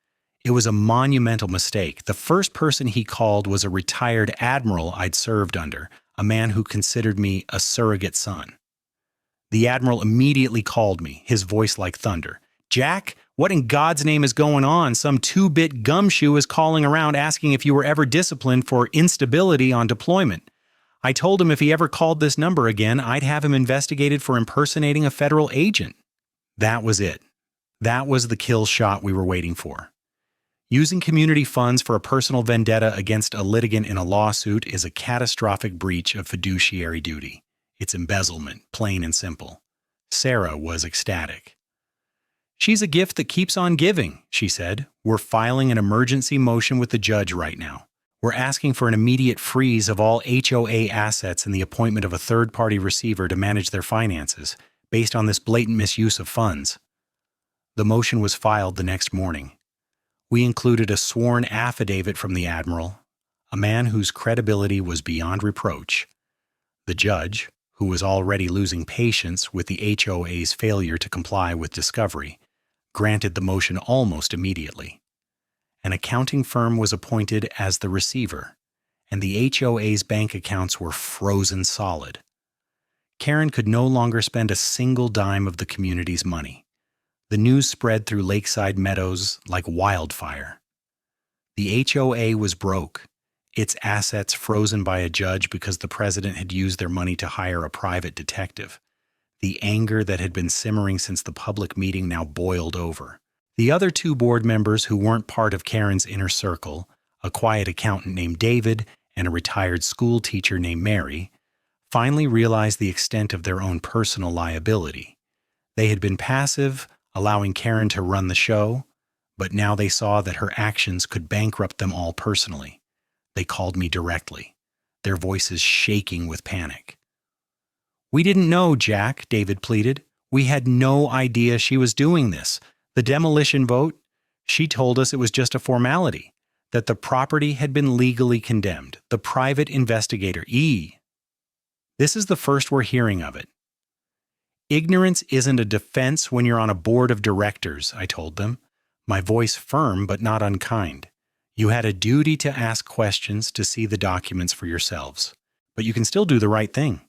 It was a monumental mistake. The first person he called was a retired admiral I'd served under, a man who considered me a surrogate son. The admiral immediately called me, his voice like thunder. "Jack, what in God's name is going on? Some two-bit gumshoe is calling around asking if you were ever disciplined for instability on deployment. I told him if he ever called this number again, I'd have him investigated for impersonating a federal agent." That was it. That was the kill shot we were waiting for. Using community funds for a personal vendetta against a litigant in a lawsuit is a catastrophic breach of fiduciary duty. It's embezzlement, plain and simple. Sarah was ecstatic. "She's a gift that keeps on giving," she said. "We're filing an emergency motion with the judge right now. We're asking for an immediate freeze of all HOA assets and the appointment of a third-party receiver to manage their finances, based on this blatant misuse of funds." The motion was filed the next morning. We included a sworn affidavit from the admiral, a man whose credibility was beyond reproach. The judge, who was already losing patience with the HOA's failure to comply with discovery, granted the motion almost immediately. An accounting firm was appointed as the receiver, and the HOA's bank accounts were frozen solid. Karen could no longer spend a single dime of the community's money. The news spread through Lakeside Meadows like wildfire. The HOA was broke, its assets frozen by a judge because the president had used their money to hire a private detective. The anger that had been simmering since the public meeting now boiled over. The other two board members who weren't part of Karen's inner circle, a quiet accountant named David and a retired school teacher named Mary, finally realized the extent of their own personal liability. They had been passive, allowing Karen to run the show, but now they saw that her actions could bankrupt them all personally. They called me directly, their voices shaking with panic. "We didn't know, Jack," David pleaded. "We had no idea she was doing this. The demolition vote, she told us it was just a formality, that the property had been legally condemned. The private investigator, This is the first we're hearing of it. Ignorance isn't a defense when you're on a board of directors," I told them, my voice firm but not unkind. "You had a duty to ask questions to see the documents for yourselves, but you can still do the right thing."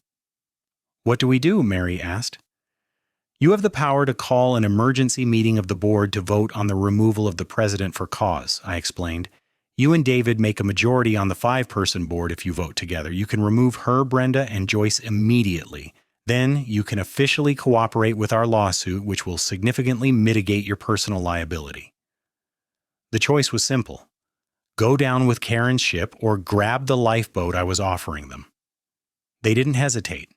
"What do we do?" Mary asked. "You have the power to call an emergency meeting of the board to vote on the removal of the president for cause," I explained. "You and David make a majority on the 5-person board if you vote together. You can remove her, Brenda, and Joyce immediately. Then you can officially cooperate with our lawsuit, which will significantly mitigate your personal liability." The choice was simple. Go down with Karen's ship or grab the lifeboat I was offering them. They didn't hesitate.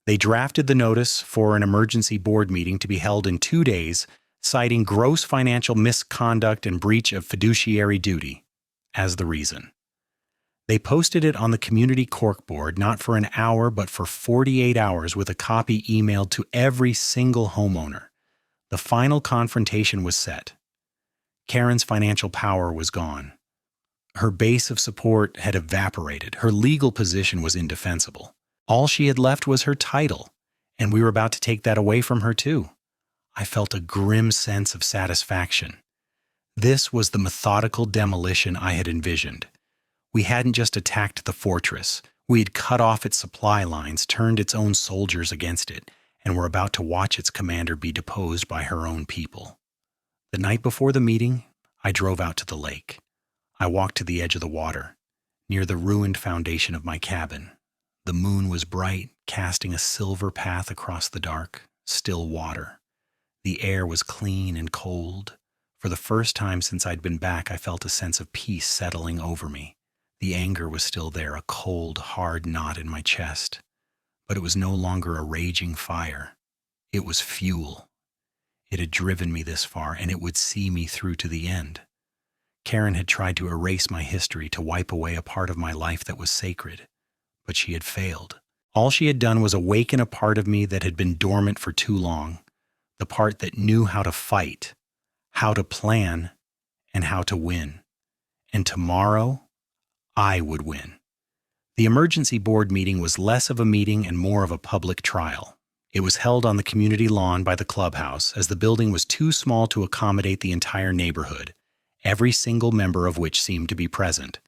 They drafted the notice for an emergency board meeting to be held in 2 days, citing gross financial misconduct and breach of fiduciary duty as the reason. They posted it on the community corkboard not for an hour but for 48 hours with a copy emailed to every single homeowner. The final confrontation was set. Karen's financial power was gone. Her base of support had evaporated. Her legal position was indefensible. All she had left was her title, and we were about to take that away from her too. I felt a grim sense of satisfaction. This was the methodical demolition I had envisioned. We hadn't just attacked the fortress. We had cut off its supply lines, turned its own soldiers against it, and were about to watch its commander be deposed by her own people. The night before the meeting, I drove out to the lake. I walked to the edge of the water, near the ruined foundation of my cabin. The moon was bright, casting a silver path across the dark, still water. The air was clean and cold. For the first time since I'd been back, I felt a sense of peace settling over me. The anger was still there, a cold, hard knot in my chest. But it was no longer a raging fire. It was fuel. It had driven me this far, and it would see me through to the end. Karen had tried to erase my history, to wipe away a part of my life that was sacred. But she had failed. All she had done was awaken a part of me that had been dormant for too long, the part that knew how to fight, how to plan, and how to win. And tomorrow, I would win. The emergency board meeting was less of a meeting and more of a public trial. It was held on the community lawn by the clubhouse, as the building was too small to accommodate the entire neighborhood, every single member of which seemed to be present.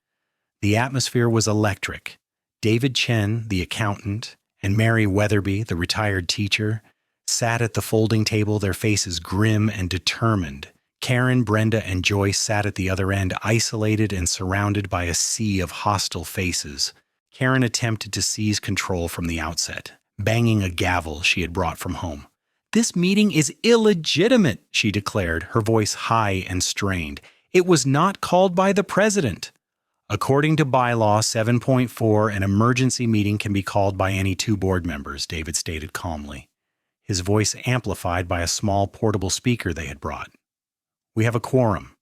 The atmosphere was electric. David Chen, the accountant, and Mary Weatherby, the retired teacher, sat at the folding table, their faces grim and determined. Karen, Brenda, and Joyce sat at the other end, isolated and surrounded by a sea of hostile faces. Karen attempted to seize control from the outset, banging a gavel she had brought from home. "This meeting is illegitimate," she declared, her voice high and strained. "It was not called by the president." "According to bylaw 7.4, an emergency meeting can be called by any 2 board members," David stated calmly, his voice amplified by a small portable speaker they had brought. "We have a quorum.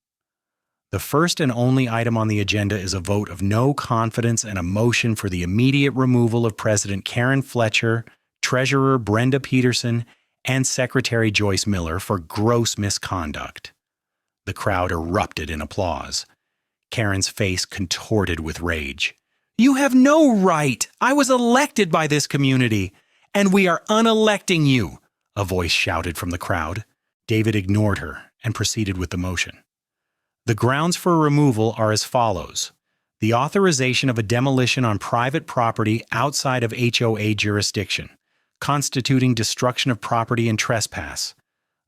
The first and only item on the agenda is a vote of no confidence and a motion for the immediate removal of President Karen Fletcher, Treasurer Brenda Peterson, and Secretary Joyce Miller for gross misconduct." The crowd erupted in applause. Karen's face contorted with rage. "You have no right! I was elected by this community, and we are unelecting you," a voice shouted from the crowd. David ignored her and proceeded with the motion. The grounds for removal are as follows. The authorization of a demolition on private property outside of HOA jurisdiction, constituting destruction of property and trespass.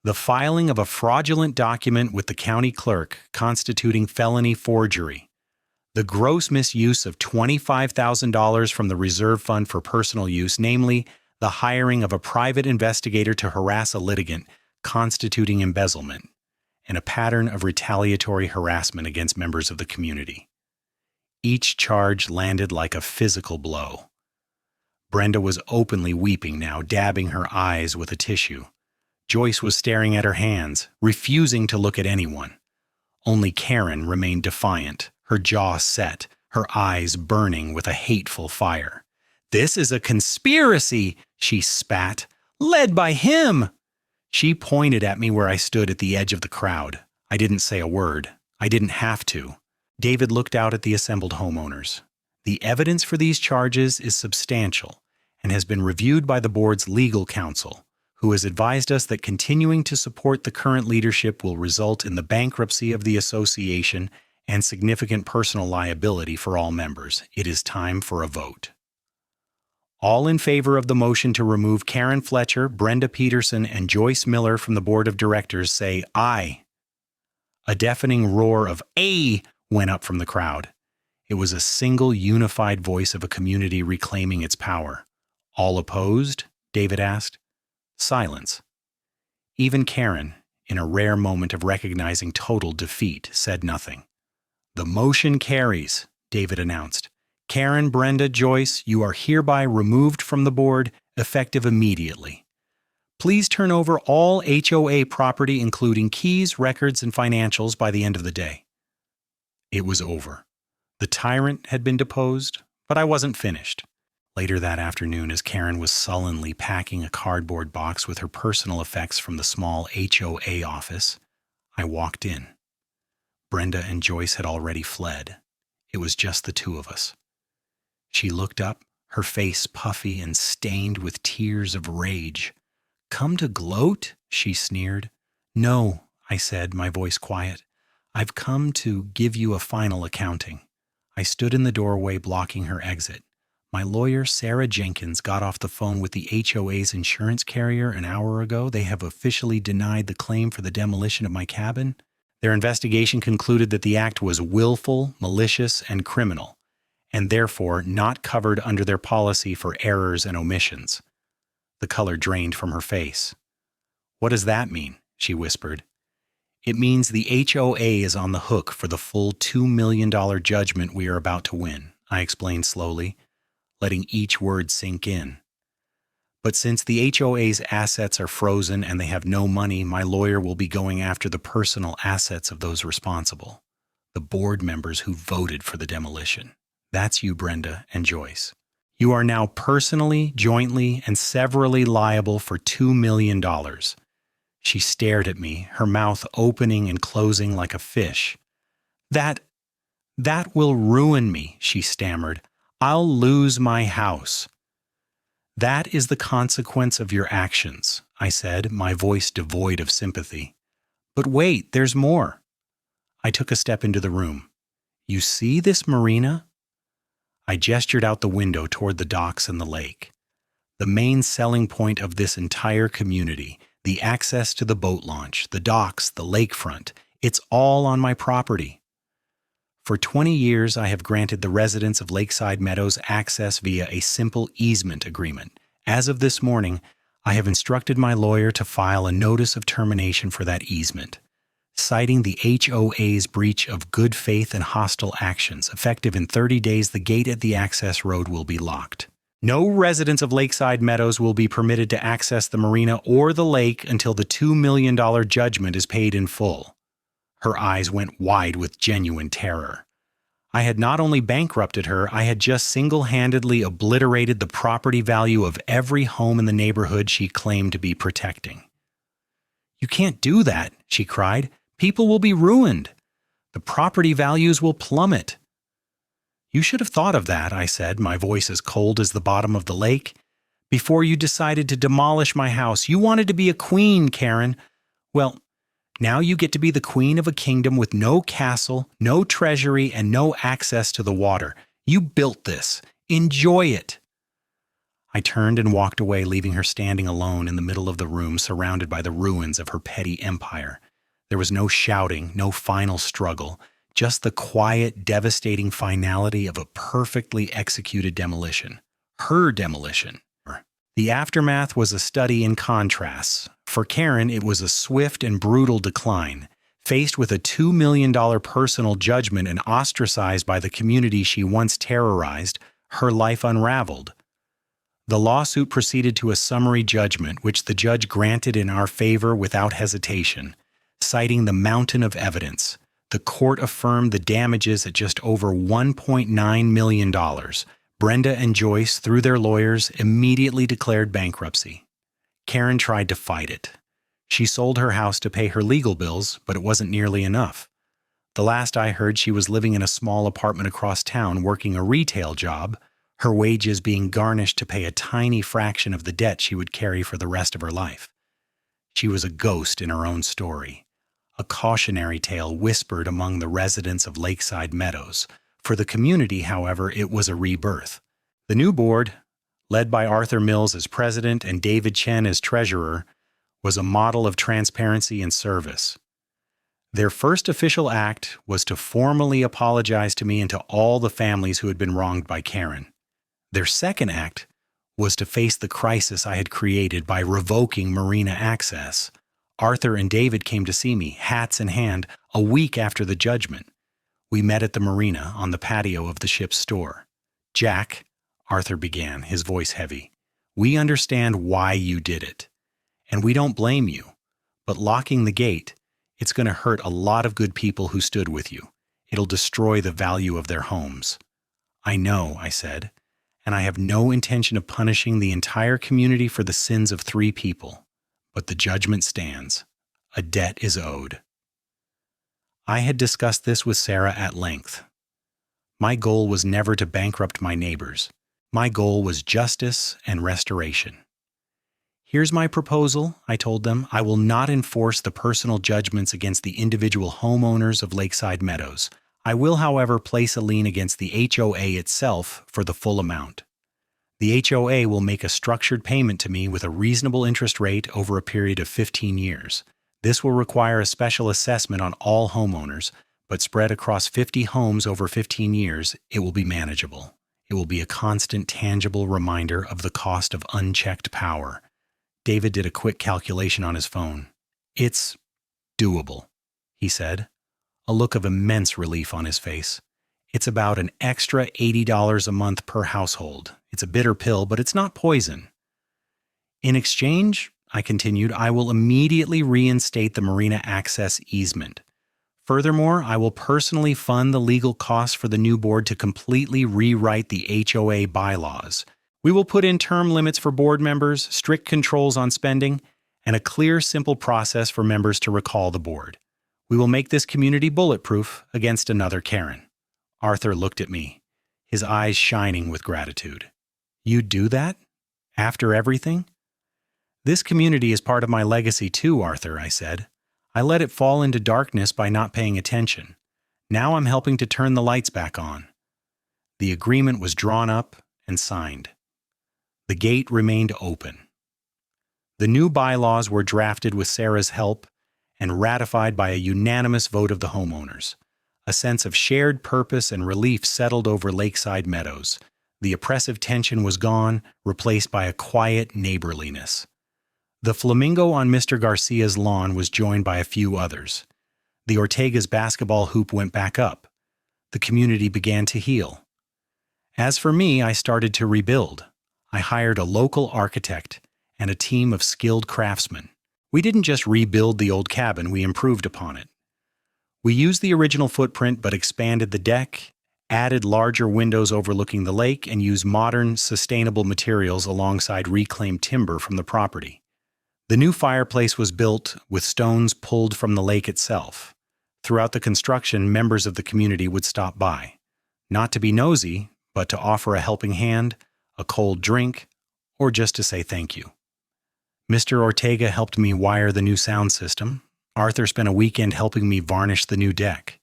The filing of a fraudulent document with the county clerk, constituting felony forgery. The gross misuse of $25,000 from the reserve fund for personal use, namely the hiring of a private investigator to harass a litigant, constituting embezzlement, and a pattern of retaliatory harassment against members of the community. Each charge landed like a physical blow. Brenda was openly weeping now, dabbing her eyes with a tissue. Joyce was staring at her hands, refusing to look at anyone. Only Karen remained defiant, her jaw set, her eyes burning with a hateful fire. "This is a conspiracy," she spat, "led by him." She pointed at me where I stood at the edge of the crowd. I didn't say a word. I didn't have to. David looked out at the assembled homeowners. The evidence for these charges is substantial and has been reviewed by the board's legal counsel, who has advised us that continuing to support the current leadership will result in the bankruptcy of the association and significant personal liability for all members. It is time for a vote. All in favor of the motion to remove Karen Fletcher, Brenda Peterson, and Joyce Miller from the board of directors say aye. A deafening roar of "Aye" went up from the crowd. It was a single unified voice of a community reclaiming its power. All opposed? David asked. Silence. Even Karen, in a rare moment of recognizing total defeat, said nothing. "The motion carries," David announced. "Karen, Brenda, Joyce, you are hereby removed from the board, effective immediately. Please turn over all HOA property, including keys, records, and financials, by the end of the day." It was over. The tyrant had been deposed, but I wasn't finished. Later that afternoon, as Karen was sullenly packing a cardboard box with her personal effects from the small HOA office, I walked in. Brenda and Joyce had already fled. It was just the two of us. She looked up, her face puffy and stained with tears of rage. "Come to gloat?" she sneered. "No," I said, my voice quiet. "I've come to give you a final accounting." I stood in the doorway blocking her exit. "My lawyer, Sarah Jenkins, got off the phone with the HOA's insurance carrier an hour ago. They have officially denied the claim for the demolition of my cabin. Their investigation concluded that the act was willful, malicious, and criminal, and therefore not covered under their policy for errors and omissions." The color drained from her face. "What does that mean?" she whispered. "It means the HOA is on the hook for the full $2 million judgment we are about to win," I explained slowly, letting each word sink in. "But since the HOA's assets are frozen and they have no money, my lawyer will be going after the personal assets of those responsible, the board members who voted for the demolition. That's you, Brenda and Joyce. You are now personally, jointly, and severally liable for $2 million. She stared at me, her mouth opening and closing like a fish. That will ruin me," she stammered. "I'll lose my house." "That is the consequence of your actions," I said, my voice devoid of sympathy. "But wait, there's more." I took a step into the room. "You see this marina?" I gestured out the window toward the docks and the lake. "The main selling point of this entire community, the access to the boat launch, the docks, the lakefront, it's all on my property. For 20 years, I have granted the residents of Lakeside Meadows access via a simple easement agreement. As of this morning, I have instructed my lawyer to file a notice of termination for that easement, citing the HOA's breach of good faith and hostile actions. Effective in 30 days, the gate at the access road will be locked. No residents of Lakeside Meadows will be permitted to access the marina or the lake until the $2 million judgment is paid in full." Her eyes went wide with genuine terror. I had not only bankrupted her, I had just single-handedly obliterated the property value of every home in the neighborhood she claimed to be protecting. "You can't do that," she cried. "People will be ruined. The property values will plummet." "You should have thought of that," I said, my voice as cold as the bottom of the lake. "Before you decided to demolish my house, you wanted to be a queen, Karen. Well, now you get to be the queen of a kingdom with no castle, no treasury, and no access to the water. You built this. Enjoy it." I turned and walked away, leaving her standing alone in the middle of the room, surrounded by the ruins of her petty empire. There was no shouting, no final struggle, just the quiet, devastating finality of a perfectly executed demolition. Her demolition. The aftermath was a study in contrasts. For Karen, it was a swift and brutal decline. Faced with a $2 million personal judgment and ostracized by the community she once terrorized, her life unraveled. The lawsuit proceeded to a summary judgment, which the judge granted in our favor without hesitation. Citing the mountain of evidence, the court affirmed the damages at just over $1.9 million. Brenda and Joyce, through their lawyers, immediately declared bankruptcy. Karen tried to fight it. She sold her house to pay her legal bills, but it wasn't nearly enough. The last I heard, she was living in a small apartment across town working a retail job, her wages being garnished to pay a tiny fraction of the debt she would carry for the rest of her life. She was a ghost in her own story, a cautionary tale whispered among the residents of Lakeside Meadows. For the community, however, it was a rebirth. The new board, led by Arthur Mills as president and David Chen as treasurer, was a model of transparency and service. Their first official act was to formally apologize to me and to all the families who had been wronged by Karen. Their second act was to face the crisis I had created by revoking Marina access. Arthur and David came to see me, hats in hand, a week after the judgment. We met at the Marina on the patio of the ship's store. "Jack," Arthur began, his voice heavy, "we understand why you did it. And we don't blame you. But locking the gate, it's going to hurt a lot of good people who stood with you. It'll destroy the value of their homes." "I know," I said, "and I have no intention of punishing the entire community for the sins of 3 people. But the judgment stands. A debt is owed." I had discussed this with Sarah at length. My goal was never to bankrupt my neighbors. My goal was justice and restoration. "Here's my proposal," I told them. "I will not enforce the personal judgments against the individual homeowners of Lakeside Meadows. I will, however, place a lien against the HOA itself for the full amount. The HOA will make a structured payment to me with a reasonable interest rate over a period of 15 years. This will require a special assessment on all homeowners, but spread across 50 homes over 15 years, it will be manageable. It will be a constant, tangible reminder of the cost of unchecked power." David did a quick calculation on his phone. "It's doable," he said, a look of immense relief on his face. "It's about an extra $80 a month per household. It's a bitter pill, but it's not poison. In exchange," I continued, "I will immediately reinstate the Marina access easement. Furthermore, I will personally fund the legal costs for the new board to completely rewrite the HOA bylaws. We will put in term limits for board members, strict controls on spending, and a clear, simple process for members to recall the board. We will make this community bulletproof against another Karen." Arthur looked at me, his eyes shining with gratitude. "You'd do that? After everything?" "This community is part of my legacy too, Arthur," I said. "I let it fall into darkness by not paying attention. Now I'm helping to turn the lights back on." The agreement was drawn up and signed. The gate remained open. The new bylaws were drafted with Sarah's help and ratified by a unanimous vote of the homeowners. A sense of shared purpose and relief settled over Lakeside Meadows. The oppressive tension was gone, replaced by a quiet neighborliness. The flamingo on Mr. Garcia's lawn was joined by a few others. The Ortega's basketball hoop went back up. The community began to heal. As for me, I started to rebuild. I hired a local architect and a team of skilled craftsmen. We didn't just rebuild the old cabin, we improved upon it. We used the original footprint but expanded the deck, added larger windows overlooking the lake, and used modern, sustainable materials alongside reclaimed timber from the property. The new fireplace was built with stones pulled from the lake itself. Throughout the construction, members of the community would stop by, not to be nosy, but to offer a helping hand, a cold drink, or just to say thank you. Mr. Ortega helped me wire the new sound system. Arthur spent a weekend helping me varnish the new deck.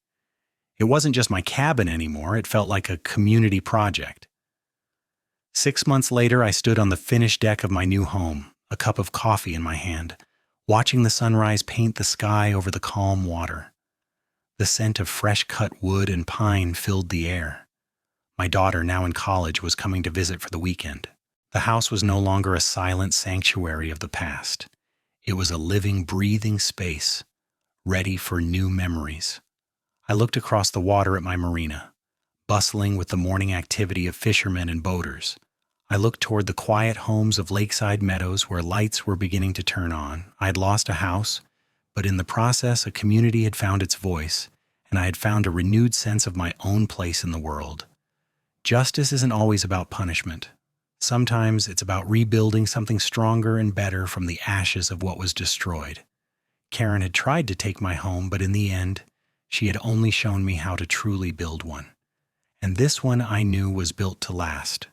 It wasn't just my cabin anymore, it felt like a community project. 6 months later, I stood on the finished deck of my new home, a cup of coffee in my hand, watching the sunrise paint the sky over the calm water. The scent of fresh-cut wood and pine filled the air. My daughter, now in college, was coming to visit for the weekend. The house was no longer a silent sanctuary of the past. It was a living, breathing space, ready for new memories. I looked across the water at my marina, bustling with the morning activity of fishermen and boaters. I looked toward the quiet homes of lakeside meadows where lights were beginning to turn on. I had lost a house, but in the process, a community had found its voice, and I had found a renewed sense of my own place in the world. Justice isn't always about punishment. Sometimes it's about rebuilding something stronger and better from the ashes of what was destroyed. Karen had tried to take my home, but in the end, she had only shown me how to truly build one. And this one I knew was built to last.